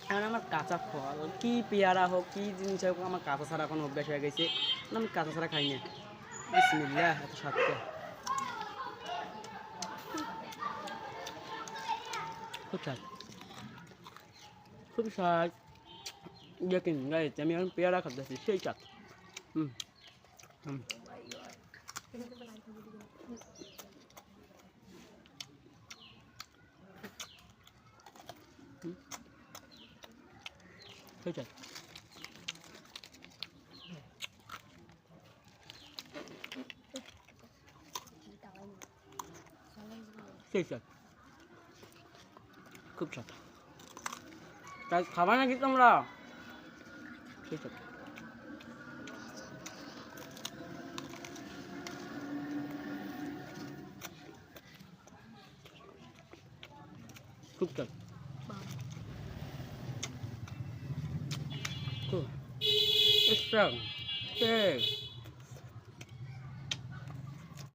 এখন আমার কাঁচা ফল কি পেয়ারা হোক কি জিনিস হোক আমার কাঁচা ছাড়া এখন অভ্যাস হয়ে গেছে। আমি কাঁচা ছাড়া খাই না। বিসমিল্লাহ, এত স্বাদটা খুব স্বাদ, খুব স্বাদ। দেখেন গাইজ, আমি এখন পেয়ারা খাচ্ছি, সেই স্বাদ। হুম হুম সেই স্বাদ, সেই স্বাদ, খুব স্বাদ। তাই খাবা নাকি তোমরা? সেই স্বাদ, খুব স্বাদ, খুব স্ট্রং,